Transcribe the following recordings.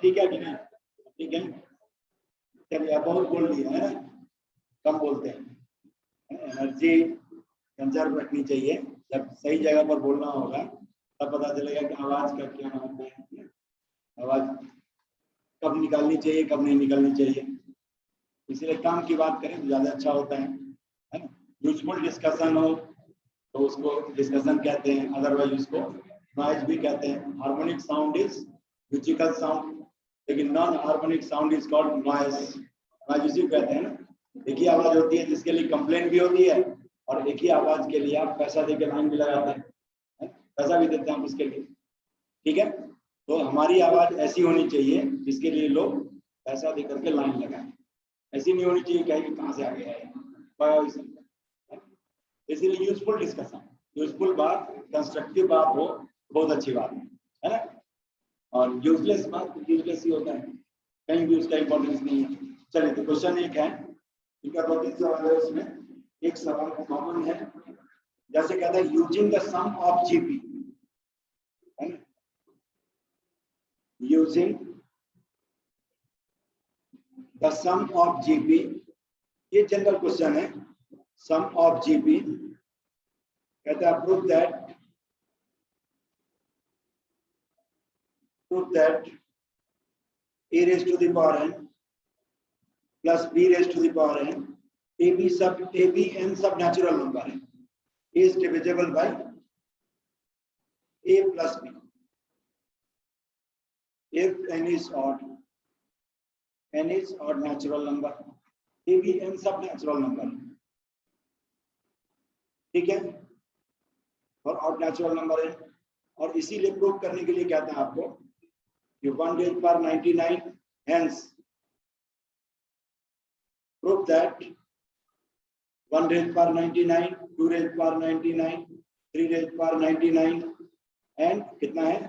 ठीक है कि नहीं? ठीक है, चलिए बहुत बोल लिया है ना, कम बोलते हैं। एनर्जी कंजर्व रखनी चाहिए, जब सही जगह पर बोलना होगा तब पता चलेगा कि आवाज का क्या महत्व है, आवाज कब निकालनी चाहिए कब नहीं निकालनी चाहिए। इसलिए काम की बात करें तो ज्यादा अच्छा होता है ना। यूजफुल डिस्कशन हो तो उसको डिस्कशन कहते हैं, अदरवाइज उसको नॉइज भी कहते हैं। Harmonic sound is musical sound, लेकिन non harmonic sound is called noise. Noise इसी कहते हैं ना। एक ही आवाज होती है जिसके लिए कंप्लेंट भी होती है, और एक ही आवाज के लिए आप पैसा देके लाइन भी लगाते हैं, पैसा भी देते हैं आप उसके लिए। ठीक है, तो हमारी आवाज ऐसी होनी चाहिए जिसके लिए लोग पैसा दे करके लाइन लगाएं। ऐसी नहीं होनी चाहिए क्या कि कहाँ से आ गया है। इसीलिए यूजफुल डिस्कशन, यूजफुल बात, कंस्ट्रक्टिव बात हो, बहुत अच्छी बात है ना। और यूजलेस बात यूजलेस ही होता है, कहीं भी उसका इंपॉर्टेंस नहीं है। चलिए, तो क्वेश्चन एक है, इनका 2-3 सवाल है, उसमें एक सवाल कॉमन है, जैसे कहता है using the sum of GP, है ना, using the sum of GP, ये जनरल क्वेश्चन है। सम ऑफ जीपी कहता है prove that a raised to the power n plus b raised to the power n, a b n सब natural number है, is divisible by a plus b if n is odd natural number, a b n सब natural number है, ठीक है, और odd natural number है। और इसीलिए प्रूव करने के लिए कहते हैं आपको कि 1 raised power 99, hence prove that 1 raised power 99, 2 raised power 99, 3 raised power 99 and कितना है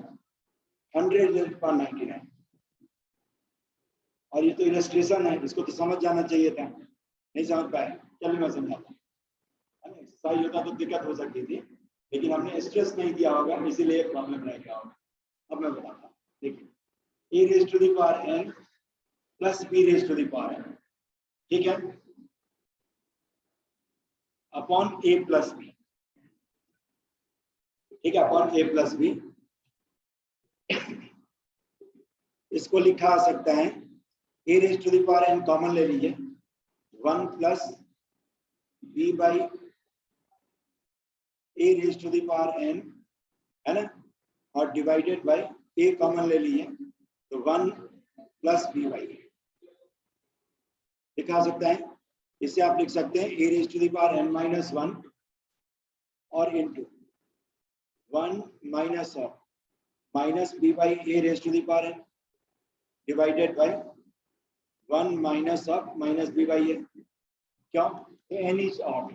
100 raised power 99। और ये तो इलस्ट्रेशन है, इसको तो समझ जाना चाहिए था, नहीं समझ पाए। चलिए मैं समझाता हूँ। एक्सरसाइज होता तो दिक्कत हो सकती थी, लेकिन हमने स्ट्रेस नहीं दिया होगा, इसीलिए प्रॉब्लम रह गया होगा। अब मैं बताता हूँ, देखिए a raised to the power n plus b raised to the power n, ठीक है, अपॉन a plus b, ठीक है, अपॉन a plus b। इसको लिखा आ सकता है a raised to the power n common ले लीजिए, 1 plus b by a raised to the power n, है ना, और डिवाइडेड बाय a कॉमन ले लीजिए तो 1 plus b by a लिखा सकता है। इससे आप लिख सकते हैं a raised to the power n minus 1 और into 1 minus of minus b by a raised to the power n divided by 1 minus of minus b by a। क्यों? n is odd,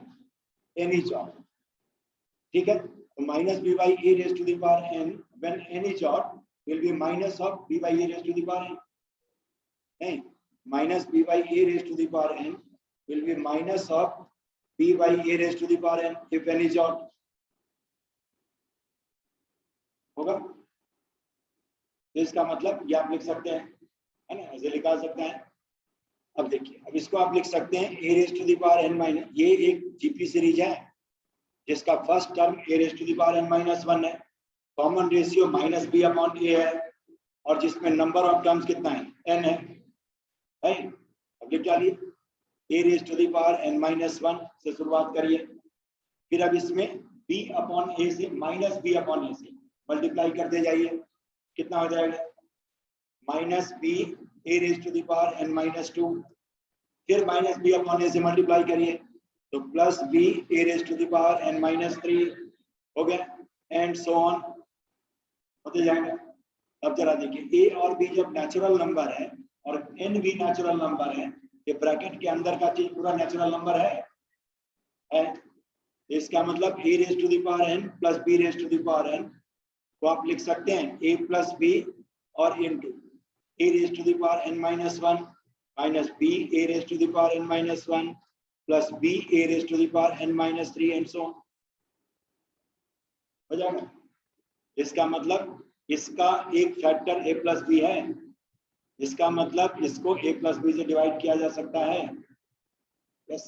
ठीक है, तो minus b by a raised to the power n when n is odd will be minus of b by a raised to the power n, नहीं, minus b by a raised to the power n will be minus of b by a raised to the power n if n is odd, होगा। तो इसका मतलब ये आप लिख सकते हैं, है ना, ऐसे लिखा सकते हैं। अब देखिए, अब इसको आप लिख सकते हैं a raised to the power n minus, ये एक जीपी सीरीज है जिसका first term a raised to the power n minus 1 है, common ratio minus b upon a है, और जिसमें नंबर ऑफ टर्म्स कितना है n है, है। अब लिख डालिए a raise to the power n minus 1 से शुरुआत करिए, फिर अब इसमें b अपॉन a से माइनस b अपॉन a से मल्टीप्लाई करते जाइए, कितना हो जाएगा minus b a raise to the power n minus 2, फिर माइनस b अपॉन a से मल्टीप्लाई करिए तो plus b a raise to the power n minus 3 हो गया, एंड सो ऑन होते जाएगा। अब जरा देखिए a और b जब नेचुरल नंबर है और n भी नेचुरल नंबर है, ये ब्रैकेट के अंदर का चीज पूरा नेचुरल नंबर है। इसका मतलब a raise to the power n plus b raise to the power n को आप लिख सकते हैं a प्लस b और into a raise to the power n minus 1 minus b a raise to the power n minus 1 plus b a raise to the power n minus 3 and so हो जाएगा। इसका मतलब इसका एक factor a plus B है, इसका मतलब इसको a प्लस बी से डिवाइड किया जा सकता है। यस,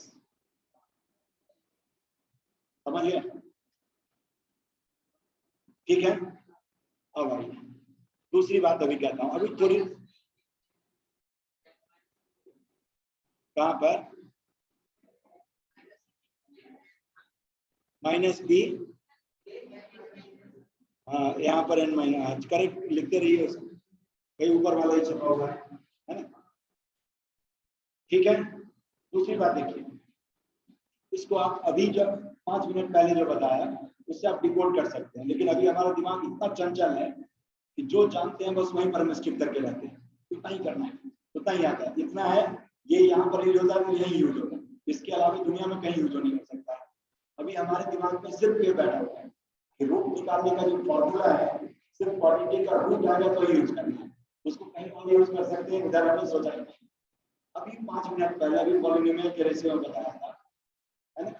समझ गए? ठीक है। अब आइए दूसरी बात अभी कहता हूं, अभी थोड़ी कहां पर माइनस बी, हाँ यहाँ पर n माइनस, करेक्ट लिखते रहिए, कहीं ऊपर वाला ही छपा हुआ है ना। ठीक है, दूसरी बात देखिए, इसको आप अभी जब 5 मिनट पहले जो बताया उससे आप डिकोड कर सकते हैं, लेकिन अभी हमारा दिमाग इतना चंचल है कि जो जानते हैं बस वहीं पर हम स्किप करके रहते हैं, उतना ही करना है, उतना ही आता है, इतना है ये यहाँ पर यूज होता है तो यही यूज होगा, इसके अलावा दुनिया में कहीं यूज नहीं हो सकता है। अभी हमारे दिमाग में सिर्फ ये बैठा हुआ है कि रूट निकालने का जो फॉर्मूला है सिर्फ क्वांटिटी का रूट आएगा तो यूज करना है, उसको कहीं और यूज कर सकते हैं, उधर हमने सोचा है। अभी 5 मिनट पहले अभी पॉलिनोमियल के रेशियो में बताया था, है ना,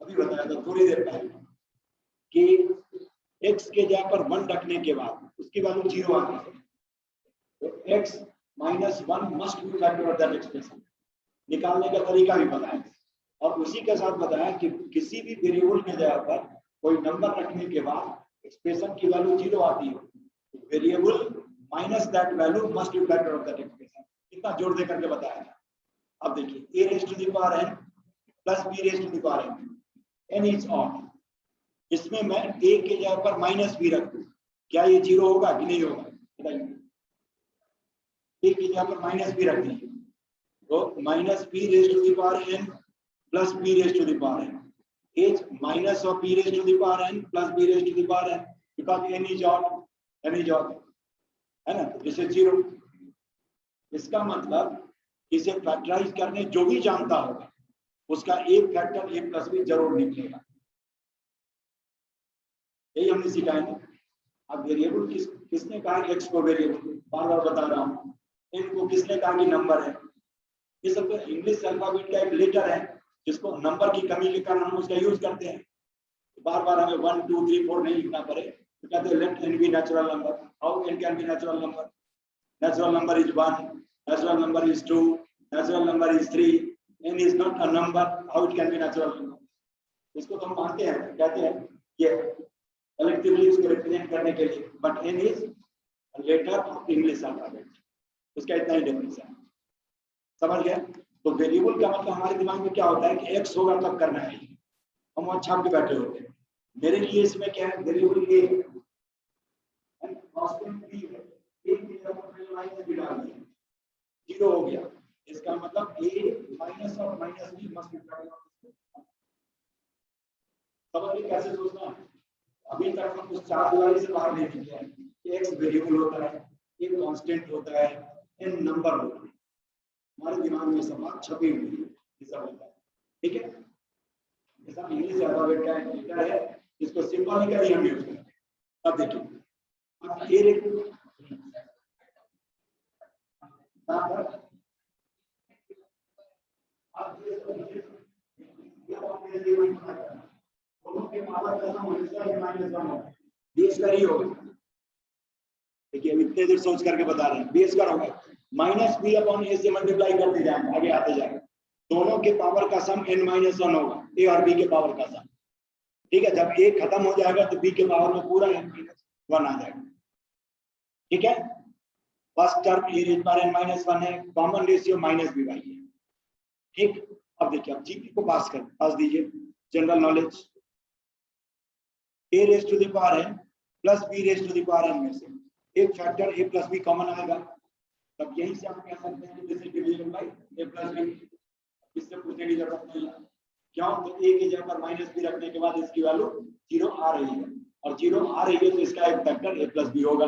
अभी बताया था थोड़ी देर पहले कि x के जगह पर 1 रखने के बाद उसकी वैल्यू 0 आ गई, तो x minus 1 must be factor of that expression, निकालने का तरीका भी बताया, और उसी के साथ बताया कि किसी भी वेरिएबल के जगह पर कोई नंबर रखने के बाद एक्सप्रेशन की वैल्यू 0 आती है, तो variable minus that value must be factor of that expression, इतना जोड़ दे करके बताया था। अब देखिए a raise to the power n plus b raise to the power n is odd, इसमें मैं a के जगह पर माइनस b रख दूं, क्या ये 0 होगा कि नहीं होगा बताइए? a की जगह पर माइनस b रख दीजिए तो minus b raise to the power n plus b raise to the power n is minus of b raised to the power n plus b raised to the power n because n is odd, है ना, तो this is 0। इसका मतलब इसे factorise करने जो भी जानता होगा उसका एक फैक्टर a प्लस b जरूर निकलेगा, यही हमने सिखाया है। अब वेरिएबल किसने कहा x को वेरिएबल, बार बार बता रहा हूँ, n को किसने कहा कि नंबर है, ये सब इंग्लिश अल्फाबेट का एक लेटर है जिसको नंबर की कमी के कारण हम उसका यूज करते हैं, बार बार हमें 1 2 3 4 नहीं लिखना पड़े, तो कहते हैं let n be natural number, how n can be natural number, natural number is 1, natural number is 2, natural number is 3, n is not a number, how it can be natural number, इसको तो हम मानते हैं, कहते हैं ये collectively इसको represent करने के लिए, but n is a letter of English alphabet, उसका इतना ही डिफरेंस है, समझ गए? तो वेरिएबल का मतलब हमारे दिमाग में क्या होता है कि x होगा तब करना है, हम वहां छाप के बैठे होते हैं, मेरे लिए इसमें क्या है, वेरिएबल a है, कांस्टेंट b है, a की जगह पर मैंने माइनस b डाल दिया, 0 हो गया, इसका मतलब a माइनस और minus b must be equal, समझिए कैसे सोचना है। अभी तक हम उस चार दीवारी से बाहर नहीं निकले हैं कि x वेरिएबल होता है, a कांस्टेंट होता है, n नंबर होता है, हमारे दिमाग में सब बात छपी हुई है, ये सब होता है, ठीक है। जैसा इंग्लिश अल्फाबेट का एक लेटर है जिसको सिंबॉलिकली हम यूज करते हैं। अब देखिए, अब ए रेट देखिए अब इतने देर सोच करके बता रहे हैं, बेस का होगा माइनस बी अपॉन ए से मल्टीप्लाई करते जाएंगे, आगे आते जाएंगे, दोनों के पावर का सम n माइनस 1 होगा, ए और बी के पावर का सम, ठीक है। जब ए खत्म हो जाएगा तो बी के पावर में पूरा n माइनस 1 आ जाएगा, ठीक है। First term a raise power n minus 1 है, common ratio minus b by है। ठीक, अब देखिए, अब जीपी को पास दीजिए, general knowledge. A raise to the power n plus b raise to the power n में से एक factor a plus b common आएगा, तब यहीं से आप कह सकते हैं कि this is divisible by a plus b. इससे पूछने की जरूरत नहीं है, क्यों? तो a की जगह पर माइनस बी रखने के बाद इसकी वैल्यू 0 आ रही है, और 0 आ रही है तो इसका एक फैक्टर a प्लस बी होगा।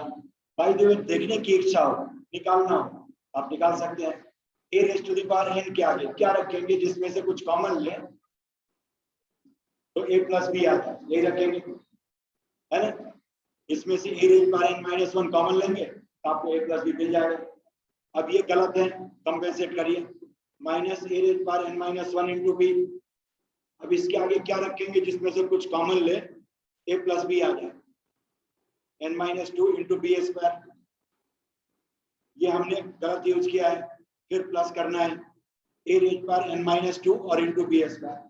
बाय द वे, देखने की इच्छा हो, निकालना हो, आप निकाल सकते हैं। a raise to the power n के आगे क्या रखेंगे जिसमें से कुछ कॉमन ले, तो a प्लस बी आता है, यही रखेंगे, है ना? इसमें से a raise power n minus 1 common लेंगे तो आपको a प्लस बी मिल जाएगा। अब ये गलत है, कंपेंसेट करिए, minus a raise power n minus 1 into b. अब इसके आगे क्या रखेंगे जिसमें से कुछ कॉमन ले, a प्लस बी आ जाए, n minus 2 into b square. ये हमने गलत यूज किया है, फिर प्लस करना है a raise power n minus 2 और इंटू बी स्क्वायर।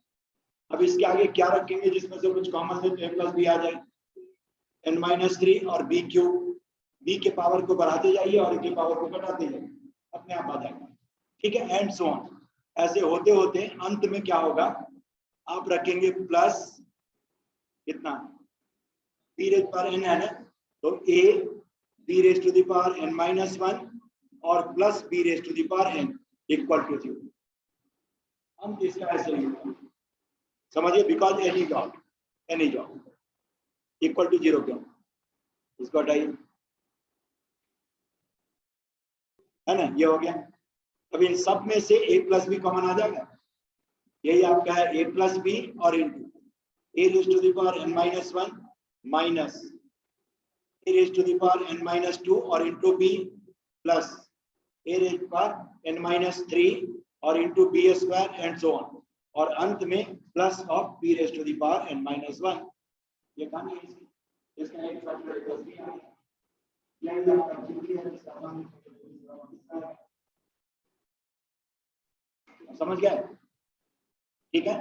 अब इसके आगे क्या रखेंगे जिसमें से कुछ कॉमन ले तो a प्लस बी आ जाए, n माइनस 3 और बी क्यूब। बी के पावर को बढ़ाते जाइए और a के पावर को घटाते जाइए, अपने आप आ जाएगा। ठीक है, एंड सो ऑन। ऐसे होते होते अंत में क्या होगा, आप रखेंगे प्लस कितना, b रेज पावर n है ना, तो a b raise to the power n minus 1 और plus b raise to the power n equal to 0। अंत इसका ऐसे ही होगा, समझिए, because any job equal to 0 क्यों, इसको हटाइए, है ना, ये हो गया। अब इन सब में से a प्लस बी कॉमन आ जाएगा, यही आपका है a प्लस बी और into a raise to the power n minus 1 minus a raise to the power n minus 2 और into b plus a raise power n minus 3 और into b square and so on, और अंत में plus of b raise to the power n minus 1। ये कहानी है इसका एक फैक्टर प्लस b आ गया, यही आपका जीपी है, इसका मान समझ गया, ठीक है।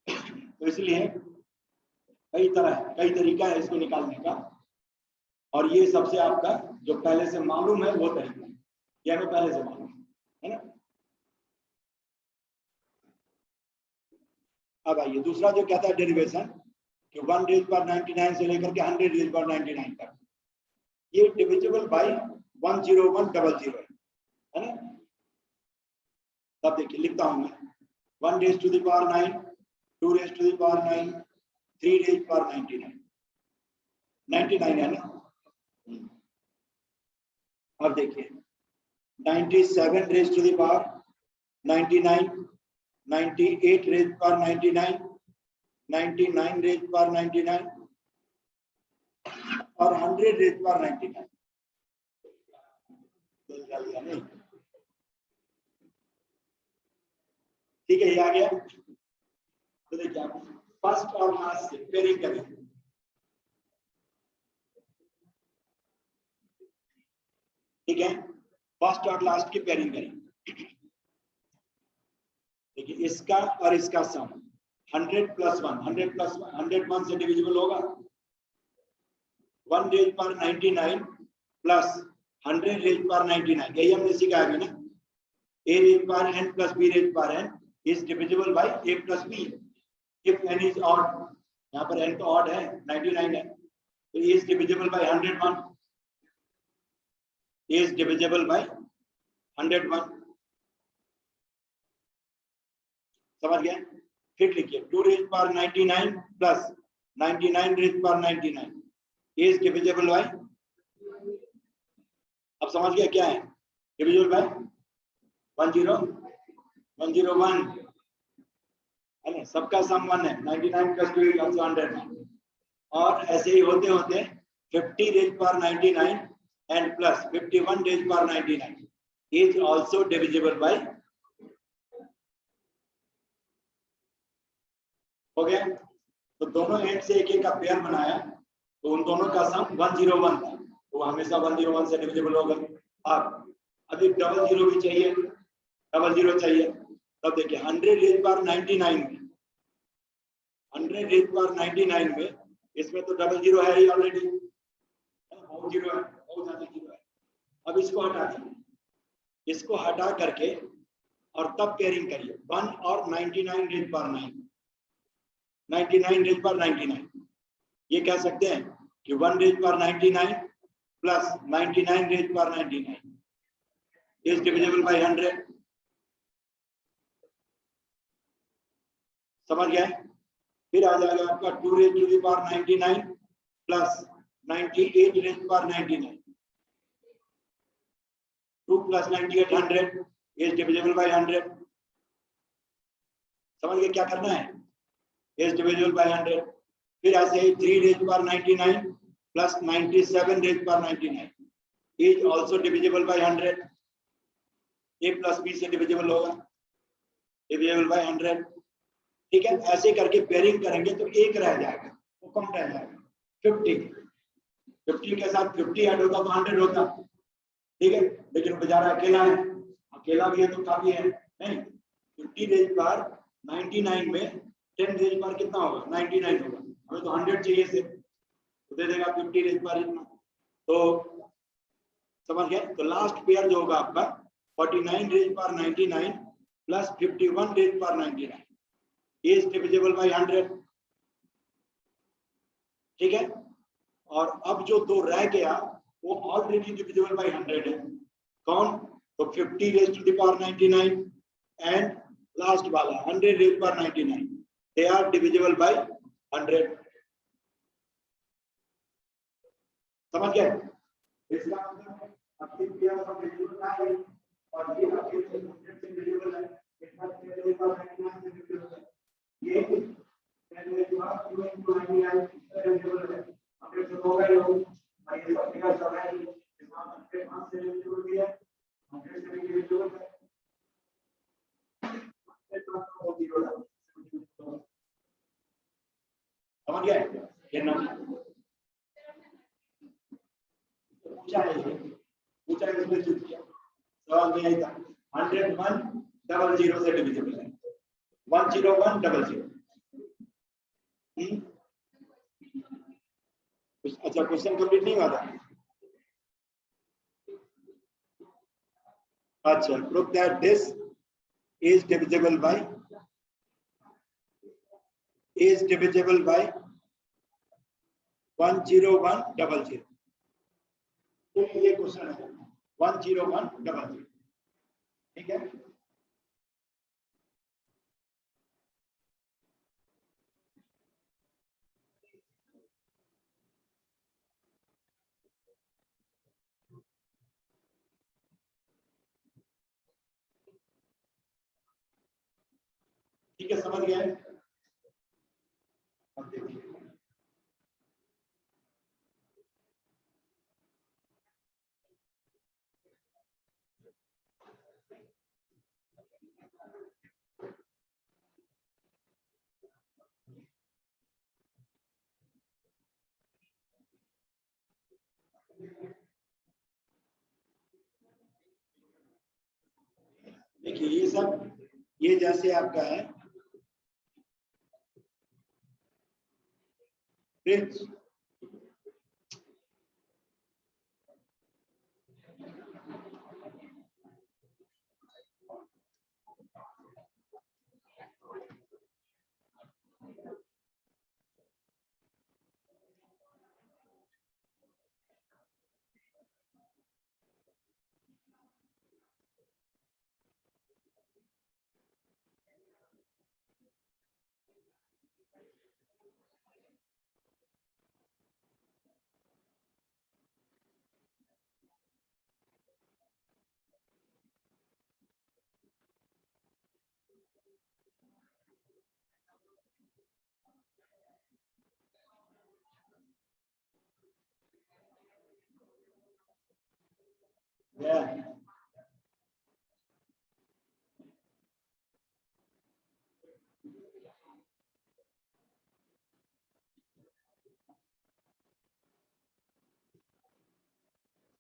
तो इसलिए कई तरीका है इसको निकालने का, और ये सबसे आपका जो पहले से मालूम है वो तरीका, ये हमें पहले से मालूम है ना। अब आइए दूसरा जो कहता है डेरिवेशन, कि 1 रेज पर 99 से लेकर के 100 रेज पर 99 तक, ये डिविजिबल बाय 10100 है ना। तब देखिए लिखता हूं मैं, 1 raise to the power 9, 2 raise to the power 9, 3 raise power 99 है ना। अब देखिए 97 raise to the power 99, 98 raise power 99, 99 raise power 99 और 100 रेज पावर 99। ठीक है, ये आ गया। तो देखिए आप फर्स्ट और लास्ट से पेयरिंग करें, ठीक है, फर्स्ट और लास्ट की पेयरिंग करें। देखिए इसका और इसका सम 100 प्लस 1, 100 प्लस 100 1 से डिविजिबल होगा, 1 रेज पर 99 प्लस 100 रेज पर 99, यही हमने सीखा है ना। a रेज पर n प्लस b रेज पर n is divisible by a plus b if n is odd. यहाँ पर n तो ऑड है, 99 है, तो a is divisible bye 101, a is divisible bye 101। समझ गया? फिर लिखिए 2 रेज पर 99 प्लस 99 रेज पर 99, a इज डिविजिबल बाय, अब समझ गया क्या है डिविजिबल बाय 101 है ना, सबका सम 1 है, 99 प्लस 2 इज आल्सो 100। और ऐसे ही होते होते 50 रेज पर 99 एंड प्लस 51 रेज पर 99 इज आल्सो डिविजिबल बाय, हो गया। तो दोनों एंड से एक का पेयर बनाया, तो उन दोनों का सम 101 था, तो हमेशा 101 से डिविजिबल होगा। अब अभी डबल जीरो भी चाहिए, डबल जीरो चाहिए, तब देखिए 100 रेज पर 99 में, 100 रेज पर 99 में इसमें तो डबल जीरो है ही ऑलरेडी, बहुत जीरो है, बहुत ज्यादा जीरो है, अब इसको हटा दें, इसको हटा करके और तब पेयरिंग करिए 1 और 99 रेज पर 9, 99 रेज पर 99, ये कह सकते हैं कि 1 रेज पर 99 प्लस 99 रेज पर 99 इज डिविजिबल बाय 100। समझ गए? फिर आ जाएगा आपका 2 raise to the power 99 plus 98 raise पर 99, 2 प्लस 98 100 इज डिविजिबल बाय 100। समझ गए क्या करना है? Is divisible bye 100। फिर ऐसे ही 3 रेज पर 99 प्लस 97 रेज पर 99 is also divisible by 100। a plus b से डिविजिबल होगा, डिविजिबल बाय 100। ठीक है, ऐसे करके पेयरिंग करेंगे तो एक रह जाएगा, वो कौन रह जाएगा? 50। 50 के साथ 50 ऐड होगा तो 100 होता। ठीक है, लेकिन बेचारा अकेला है, अकेला भी है तो काफी है नहीं। 50 रेज पर 99 में 10 रेज पर कितना होगा? 99 होगा, हमें तो 100 चाहिए से, तो दे देगा 50 रेज पर इतना। तो समझ गए? तो लास्ट पेयर जो होगा आपका 49 रेज पर 99 प्लस 51 रेज पर 99 इज डिविजिबल बाय 100। ठीक है, और अब जो दो रह गया वो ऑलरेडी डिविजिबल बाय 100 है। कौन? तो 50 raise to the power 99 and last वाला 100 रेज पर 99, दे आर डिविजिबल बाय 100। समझ गए? इसका मतलब आपके पेयर ऑफ डिविजिबल है और ये आपके 100 से डिविजिबल है, इसका पेयर रेज पर 99 से डिविजिबल है, ये पेयर रेज पर 99 से डिविजिबल है। अब ये तो होगा ही होगा, ये सब पेयर सब है, इसका मतलब 5 से डिविजिबल भी है, 100 से भी डिविजिबल है, समझ गए? ये नंबर पूछा है, पूछा है इसमें चूक किया, सवाल में यही था 101 00 से डिविजिबल है, 101 00। अच्छा, क्वेश्चन कंप्लीट नहीं हुआ था? अच्छा, prove that this is divisible by 10100। तो ये क्वेश्चन है 10100। ठीक है, ठीक है, समझ गए? अब देखिए देखिए ये सब, ये जैसे आपका है फ्रिज,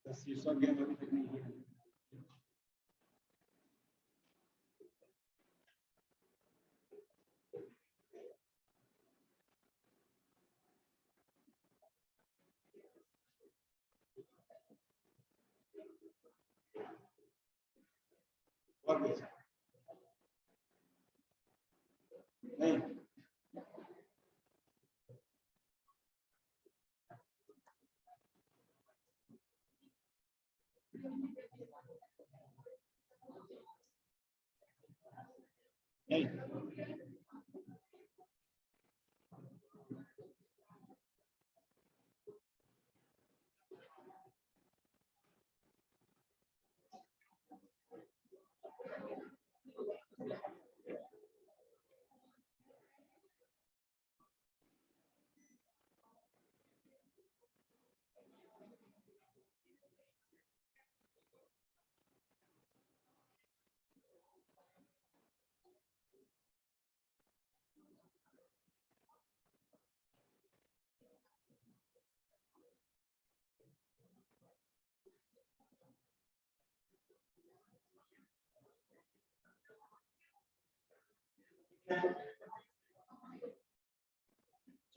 शीर्षक ज्ञान अभी तक नहीं है। और भी अच्छा नहीं, नहीं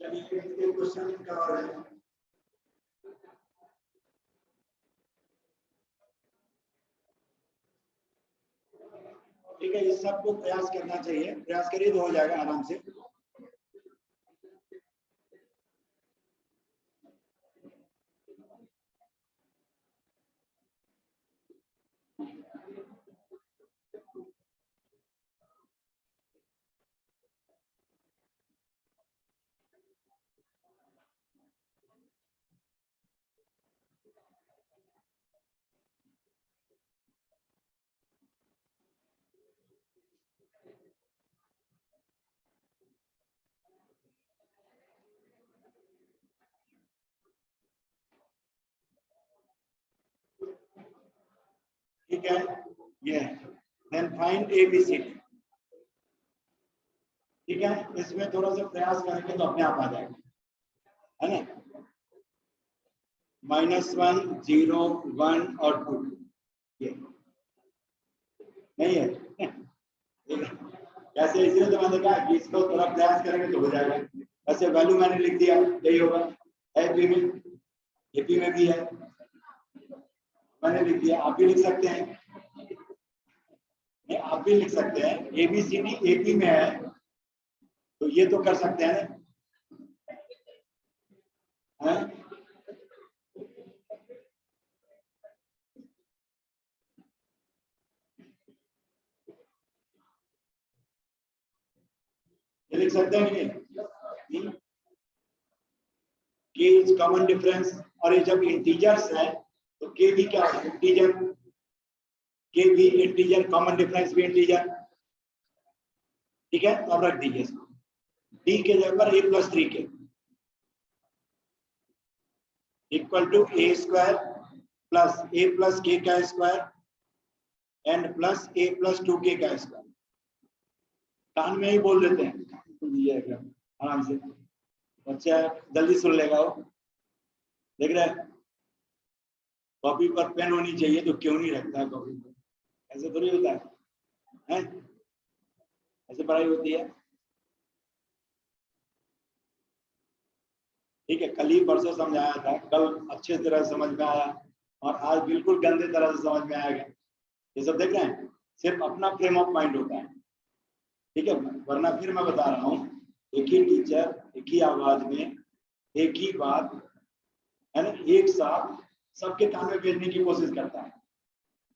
चलिए एक क्वेश्चन का और है। ठीक है, इस सबको प्रयास करना चाहिए, प्रयास करिए तो हो जाएगा आराम से। ठीक है, ये देन फाइंड ABCD। ठीक है, इसमें थोड़ा सा प्रयास करेंगे तो अपने आप आ जाएगा, है ना। -1, 0, 1 और 2 ये नहीं है। कैसे, इसलिए तो मैंने कहा कि इसको थोड़ा प्रयास करेंगे तो हो जाएगा। ऐसे वैल्यू मैंने लिख दिया, यही होगा। एपी में भी है, मैंने लिख दिया, आप भी लिख सकते हैं। नहीं, आप भी लिख सकते हैं। ABCD AP में है तो ये तो कर सकते हैं ना, है? ये लिख सकते हैं कि के इज कॉमन डिफरेंस, और ये जब इंटीजर्स है तो के भी क्या है, इंटीजर। के भी इंटीजर, कॉमन डिफरेंस भी इंटीजर। ठीक है, तो अब रख दीजिए इसको डी के जगह पर A+3K equal to A² plus A+K का स्क्वायर एंड प्लस A+2K का स्क्वायर। कान में ही बोल देते हैं आराम से, बच्चा जल्दी सुन लेगा। वो देख रहे हैं, कॉपी पर पेन होनी चाहिए तो क्यों नहीं रखता है कॉपी पर, ऐसे थोड़ी होता है? ऐसे पढ़ाई होती है? ठीक है, कल ही परसों समझाया था, कल अच्छे तरह समझ में आया और आज बिल्कुल गंदे तरह से समझ में आएगा। ये सब देख रहे हैं, सिर्फ अपना फ्रेम ऑफ माइंड होता है। ठीक है, वरना फिर मैं बता रहा हूँ, एक ही टीचर एक ही आवाज में एक ही बात, है ना, एक साथ सबके कान में भेजने की कोशिश करता है।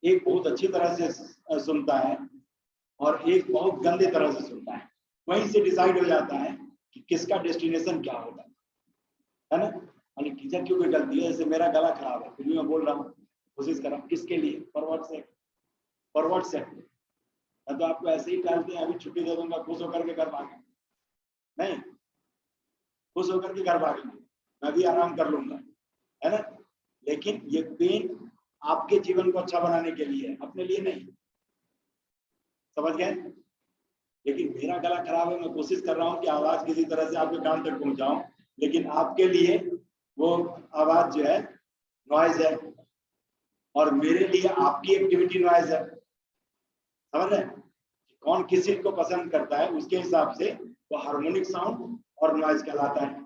एक बहुत अच्छी तरह से सुनता है और एक बहुत गंदे तरह से सुनता है। वहीं से डिसाइड हो जाता है कि किसका डेस्टिनेशन क्या होगा, है ना। और टीचर की कोई गलती है, जैसे मेरा गला खराब है फिर भी मैं बोल रहा हूँ, कोशिश कर रहा हूँ, किसके लिए? फॉरवर्ड से तो आपको ऐसे ही टालते हैं, अभी छुट्टी दे दूंगा, खुश होकर के घर भागे, नहीं, खुश होकर के घर भागेंगे, मैं भी आराम कर लूंगा, है ना। लेकिन ये पेन आपके जीवन को अच्छा बनाने के लिए है, अपने लिए नहीं, समझ गए। लेकिन मेरा गला खराब है, मैं कोशिश कर रहा हूँ कि आवाज किसी तरह से आपके कान तक पहुंचाऊं, लेकिन आपके लिए वो आवाज जो है नॉइज है और मेरे लिए आपकी एक्टिविटी नॉइज है, समझ रहे हैं। कौन किस चीज को पसंद करता है उसके हिसाब से वो हार्मोनिक साउंड और नॉइज कहलाता है।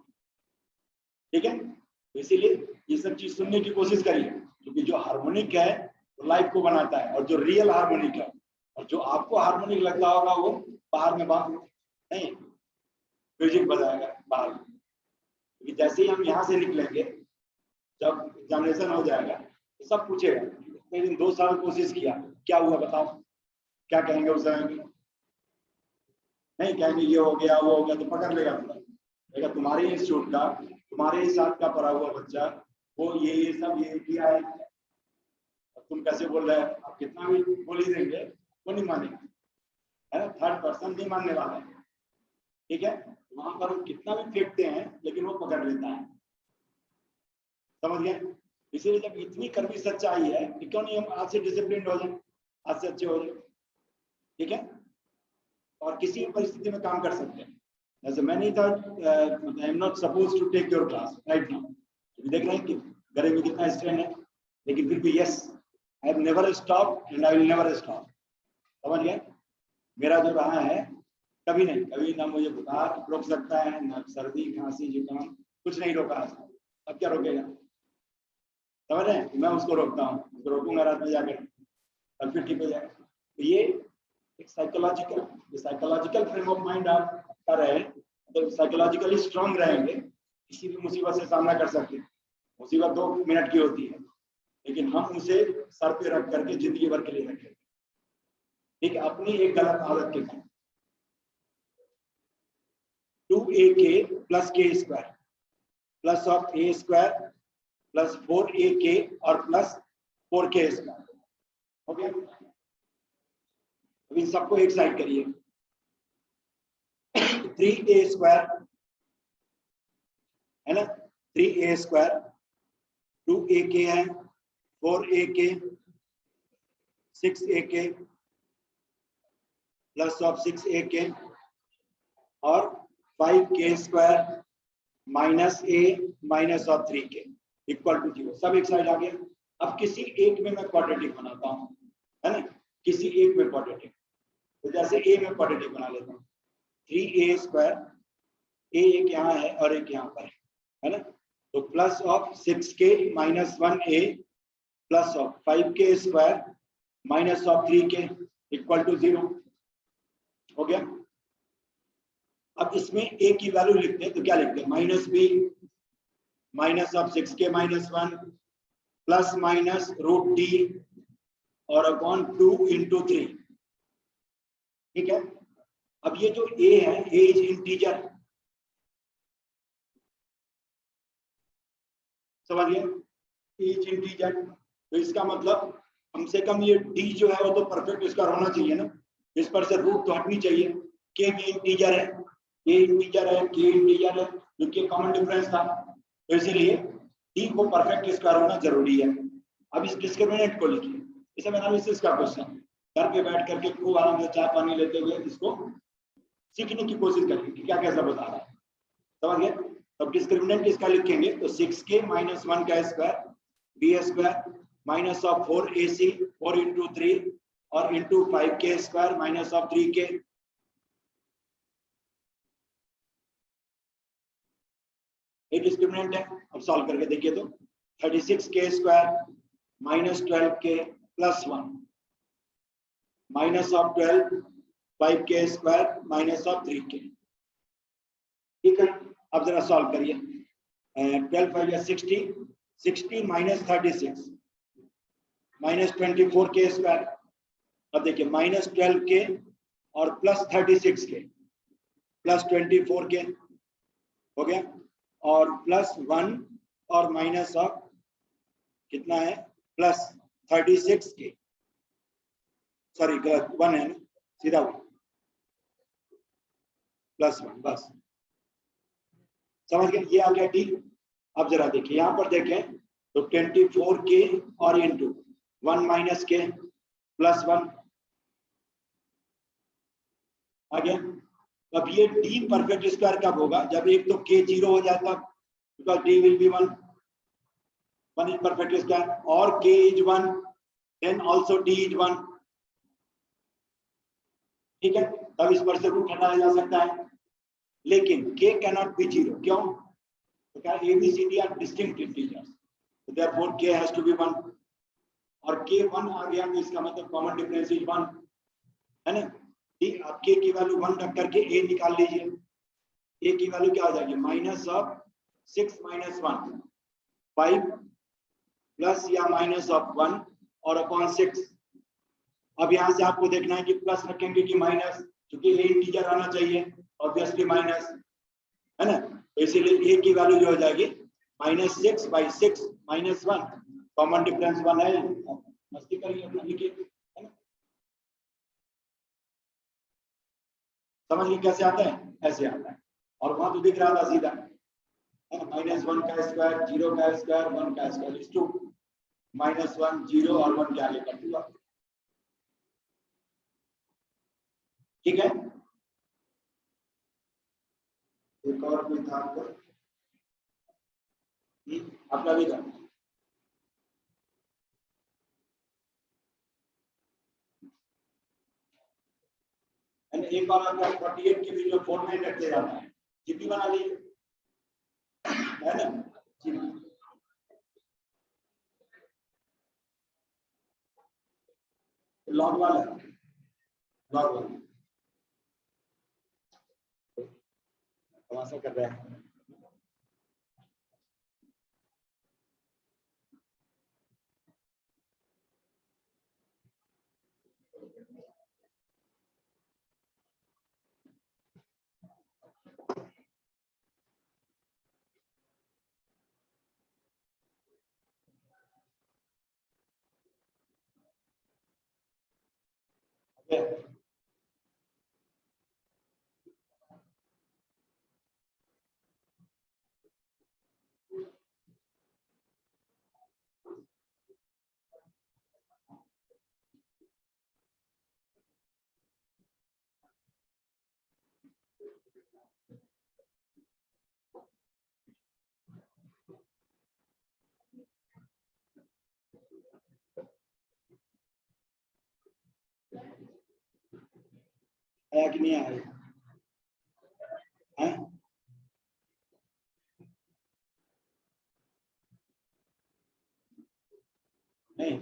ठीक है, तो इसीलिए ये सब चीज सुनने की कोशिश करिए, क्योंकि जो हार्मोनिक है वो लाइफ को बनाता है और जो रियल हार्मोनिक है और जो आपको हार्मोनिक लगता होगा वो बाहर में नहीं म्यूजिक बजाएगा बाहर। क्योंकि जैसे ही हम यहाँ से निकलेंगे, जब एग्जामिनेशन हो जाएगा तो सब पूछेगा इतने दिन 2 साल कोशिश किया, क्या हुआ बताओ, क्या कहेंगे उस समय में? नहीं कहेंगे ये हो गया वो हो गया, तो पकड़ लेगा पूरा। तुम्हारे इंस्टीट्यूट का, तुम्हारे ही साथ का पढ़ा हुआ बच्चा वो ये सब ये किया है, तुम कैसे बोल रहे हैं? आप कितना भी बोल ही देंगे वो नहीं मानेगा, है ना? थर्ड पर्सन नहीं मानने वाला है, ठीक है? वहां पर हम कितना भी फेंकते हैं लेकिन वो पकड़ लेता है, समझ गए? इसीलिए जब इतनी कड़वी सच्चाई है कि क्यों नहीं हम आज से डिसिप्लिन हो जाए, आज से अच्छे हो जाए, ठीक है? और किसी परिस्थिति में काम कर सकते हैं। जैसे मैं नहीं था, I am not suppose to take your class right now, देख रहे हैं कि गले में कितना स्ट्रेन है, लेकिन फिर भी yes I have never stop and I will never stop, समझ गए? मेरा जो रहा है कभी नहीं, कभी ना मुझे बुखार रोक सकता है, ना सर्दी खांसी जुकाम, कुछ नहीं रोका आज। अब क्या रोकेगा? समझ रहे हैं? मैं उसको रोकता हूँ, उसको रोकूंगा रात में जाकर, तब फिर ठीक हो जाएगा। तो ये एक साइकोलॉजिकल फ्रेम ऑफ माइंड आप कर रहे हैं, तो साइकोलॉजिकली स्ट्रांग रहेंगे, किसी भी मुसीबत से सामना कर सकते हैं। मुसीबत 2 मिनट की होती है, लेकिन हम उसे सर पे रख करके जिंदगी भर के लिए रखेंगे, ठीक है? अपनी एक गलत आदत के कारण 2ak प्लस के square plus of A square plus 4ak और प्लस 4k स्क्वायर, ओके? अब इन सबको एक साइड करिए। 3a स्क्वायर है ना, 3a स्क्वायर 2ak है, 4ak 6ak plus of 6ak और 5k square minus a minus of 3k equal to 0। सब एक साइड आ गया। अब किसी एक में मैं क्वाड्रेटिक बनाता हूँ, है ना? किसी एक में क्वाड्रेटिक, तो जैसे a में क्वाड्रेटिक बना लेता हूँ, 3a स्क्वायर, a एक यहाँ है और एक यहाँ पर है ना, तो plus of 6k minus 1a plus of 5k square minus of 3k equal to 0 हो गया। अब इसमें a की वैल्यू लिखते हैं, तो क्या लिखते हैं? Minus b minus of 6k minus 1 plus minus root d और अपॉन 2 इंटू 3, ठीक है? अब ये जो a है, a इज इंटीजर, समझिए, a इज इंटीजर, तो इसका मतलब कम से कम ये d जो है वो तो परफेक्ट स्क्वायर होना चाहिए ना, इस पर से रूट तो हटनी चाहिए। k भी इंटीजर है, a इंटीजर है, k इंटीजर है, क्योंकि कॉमन डिफरेंस था, तो इसीलिए d को परफेक्ट स्क्वायर होना जरूरी है। अब इस डिस्क्रिमिनेंट को लिखिए, इसे एनालिसिस का क्वेश्चन, घर पे बैठ करके खूब आराम से चाय पानी लेते हुए इसको सीखने की कोशिश करिए कि क्या कैसा बता रहा है, समझ गए? तब डिस्क्रिमिनेंट इसका लिखेंगे तो 6k माइनस 1 का square b square minus of 4ac 4 into 3 और into 5k square minus of 3k, ये डिस्क्रिमिनेंट है। अब सॉल्व करके देखिए तो 36k square minus 12k plus 1 minus of 12 5k square minus of 3k, ठीक है? अब जरा सॉल्व करिए। 12 5 या 60, 60 माइनस 36 माइनस 24k स्क्वायर, अब देखिए माइनस 12k और प्लस 36k प्लस 24k हो गया, और प्लस 1 और माइनस ऑफ कितना है प्लस 36k, सॉरी गलत 1 है ना, सीधा 1 प्लस 1, बस समझ गए? ये आ गया ठीक। अब जरा देखिए यहाँ पर देखें तो 24k और इंटू 1 माइनस के प्लस 1 आ गया। अब ये d परफेक्ट स्क्वायर कब होगा? जब एक तो k 0 हो जाता, because d will be 1 is perfect square, और k is 1 then also d is 1, ठीक है? तब इस पर से रूट हटाया जा सकता है, लेकिन k कैनॉट बी 0, क्यों? because ABCD are distinct integers, so therefore k has to be 1, और k 1 आ गया तो इसका मतलब कॉमन डिफरेंस इज 1, है ना। ठीक, आप k की वैल्यू 1 रख करके a निकाल लीजिए। a की वैल्यू क्या हो जाएगी, माइनस ऑफ 6 माइनस 1 5 प्लस या माइनस ऑफ 1 और अपॉन 6। अब यहाँ से आपको देखना है कि प्लस रखेंगे कि माइनस, क्योंकि a इंटीजर आना चाहिए, ऑब्वियसली माइनस, है ना। तो इसीलिए a की वैल्यू जो हो जाएगी -6/6 माइनस 1, कॉमन डिफरेंस 1 है, मस्ती करिए अपना, लिखिए, है ना। समझ लीजिए कैसे आता है, ऐसे आता है, और वहां तो दिख रहा था सीधा, है ना, -1 का स्क्वायर, 0 का स्क्वायर, 1 का स्क्वायर इज 2, -1 0 और 1 के आगे कर दूंगा, ठीक है। एक और कोई था आपको, अपना भी था। एक बार आपका 48 के बीच में 49 रखते जाना है, जीपी बना लीजिए, है ना जी। लॉग वाला, लॉग वाला तमाशा कर रहा है। आया कि नहीं आया, है? नहीं,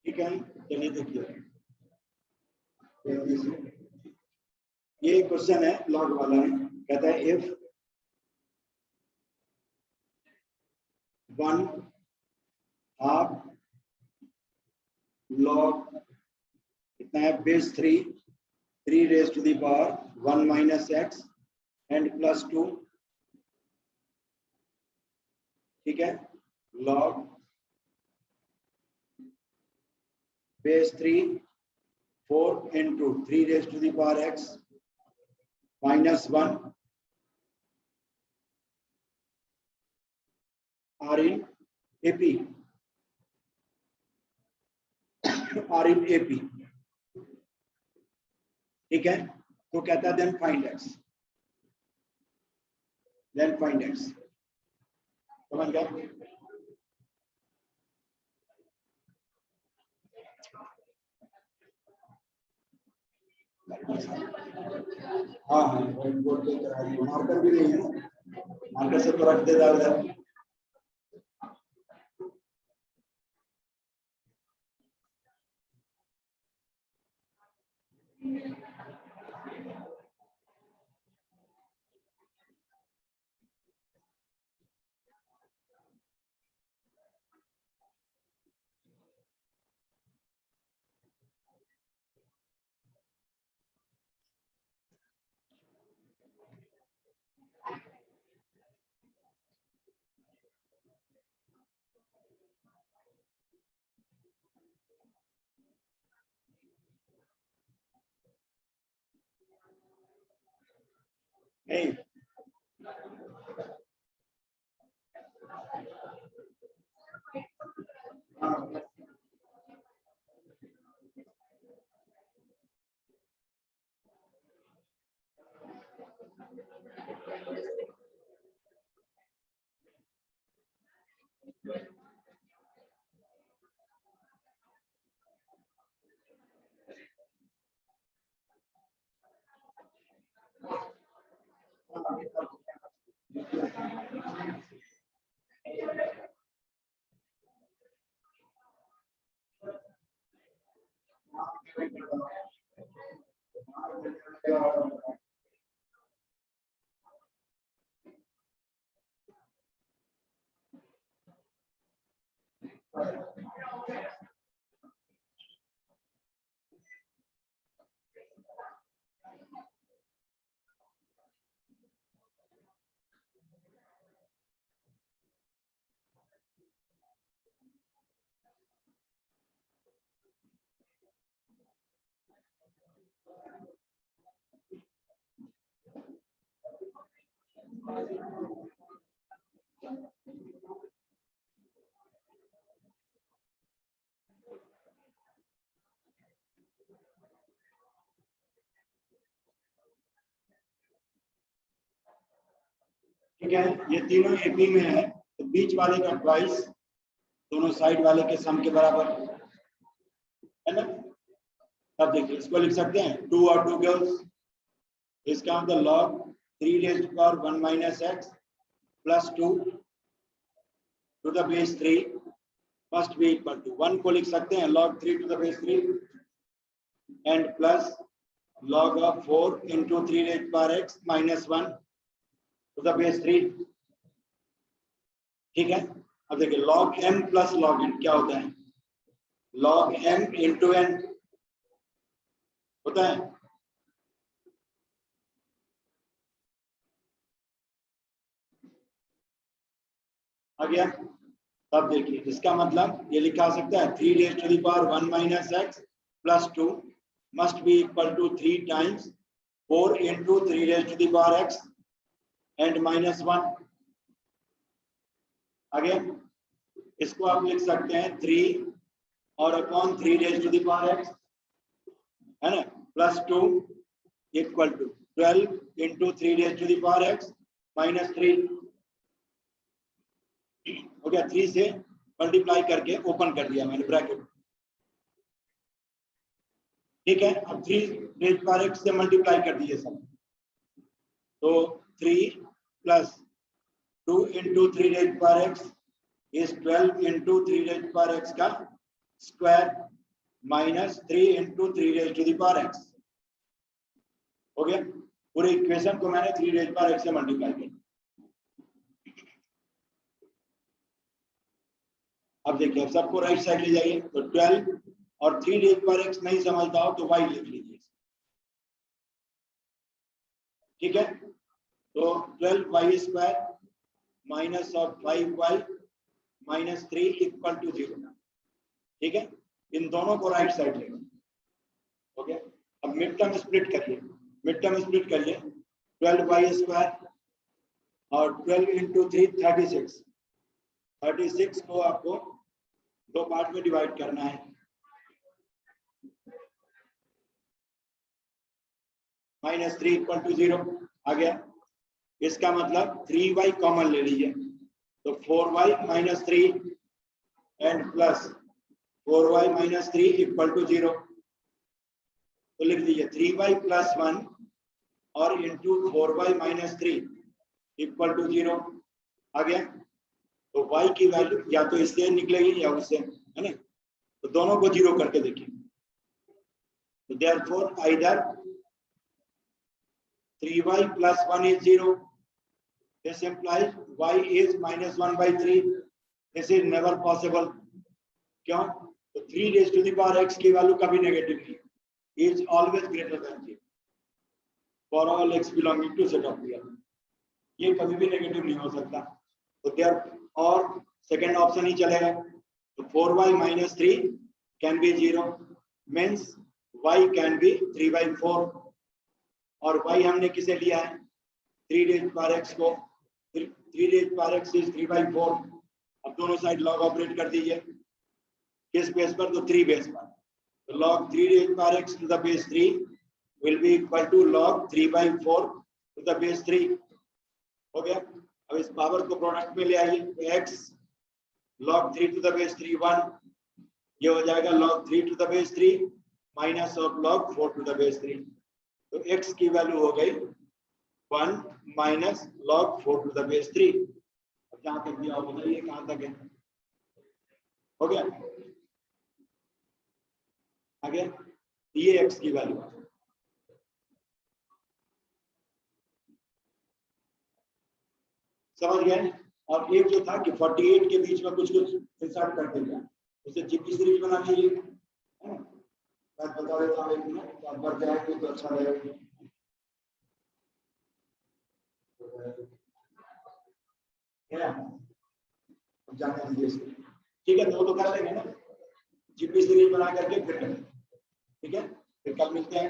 ठीक है, चलिए देखिए, ये क्वेश्चन है, लॉग वाला है, कहता है इफ 1/2 लॉग कितना है, base 3 raise to the power 1 minus x and plus 2, ठीक है, log base 3 4 into 3 raised to the power x minus 1 are in AP, are in AP, ठीक है। तो कहता है then find x, समझ गया। हाँ हाँ व्हाइट बोर्ड पे करा दिया, मार्कर भी नहीं है, मार्कर से तो रख देता उधर। नहीं हाँ ठीक है, ये तीनों एपी में है तो बीच वाले का ट्वाइस दोनों साइड वाले के सम के बराबर है ना। अब देखिए इसको लिख सकते हैं 2 और 2 गर्ल्स, इसका मतलब log 3 raised to power 1 minus x plus 2 to the base 3 must be equal to 1 को लिख सकते हैं log 3 to the base 3 and plus log of 4 into 3 raised to power x minus 1 to the base 3। ठीक है, अब देखिए log m plus log n क्या होता है, log m into n होता है। आ गया, तब देखिए इसका मतलब ये लिखा सकता है 3 raised to the power 1 minus x plus 2 must be equal to 3 times 4 into 3 raised to the power x and minus 1। आगे इसको आप लिख सकते हैं 3 और upon 3 raised to the power x है ना plus 2 equal to 12 into 3 raised to the power x minus 3 हो गया। 3 से मल्टीप्लाई करके ओपन कर दिया मैंने ब्रैकेट। ठीक है, अब 3 रेज पावर x से मल्टीप्लाई कर दिए सब, तो 3 plus 2 into 3 raise power x is 12 into 3 raise power x का square minus 3 into 3 raise to the power x। हो गया, पूरे इक्वेशन को मैंने 3 रेज पावर x से मल्टीप्लाई किया। अब देखिए सबको राइट साइड ले जाइए, तो 12 और 3 रेज पावर x नहीं समझता हो तो y लिख लीजिए। ठीक है, तो 12y square minus of 5y माइनस 3 इक्वल टू 0। ठीक है, इन दोनों को राइट साइड लेंगे। ओके, अब मिड टर्म स्प्लिट करिए, मिड टर्म स्प्लिट करिए 12y स्क्वायर और 12 into 3 36, 36 को आपको दो पार्ट में डिवाइड करना है। माइनस 3 इक्वल टू 0 आ गया, इसका मतलब 3y कॉमन ले लीजिए, तो 4y minus 3 and plus 4y minus 3 equal to 0। तो लिख दीजिए 3y + 1 और इंटू 4y - 3 इक्वल टू 0 आ गया। तो y की वैल्यू या तो इससे निकलेगी या उससे, है ना। तो दोनों को 0 करके देखिए। तो therefore either 3y + 1 is 0. This implies y is -1/3. This is never possible. क्यों? तो 3 raised to the power x की वैल्यू कभी नेगेटिव नहीं, is always greater than 0 for all x belonging to set of P. ये कभी भी negative नहीं हो सकता। तो देयर और सेकंड ऑप्शन ही चलेगा। तो 4y - 3 can be 0 means y can be 3/4 और y हमने किसे लिया है 3 raised to the power x को। 3 raised to the power x is 3/4। अब दोनों साइड लॉग ऑपरेट कर दीजिए किस बेस पर, तो 3 बेस पर। तो log 3 raised to the power x to the base 3 will be equal to log 3/4 to the base 3 हो गया। अब इस पावर को प्रोडक्ट में ले आइए तो x log 3 to the base 3 1, ये हो जाएगा log 3 to the base 3 minus of log 4 to the base 3। तो x की वैल्यू हो गई 1 minus log 4 to the base 3। अब जहां तक दिया हो बताइए कहां तक है, हो गया आगे। ये x की वैल्यू समझ गए। और एक जो था कि 48 के बीच में कुछ इंसर्ट कर देगा, उसे जीपी सीरीज बना लीजिए। मैं बता देता हूँ एक मिनट, तो आप बढ़ जाएंगे तो अच्छा रहेगा। जाने दीजिए, ठीक है। तो कर लेंगे ना जीपी सीरीज बना करके फिर करेंगे, ठीक है। फिर कल मिलते हैं।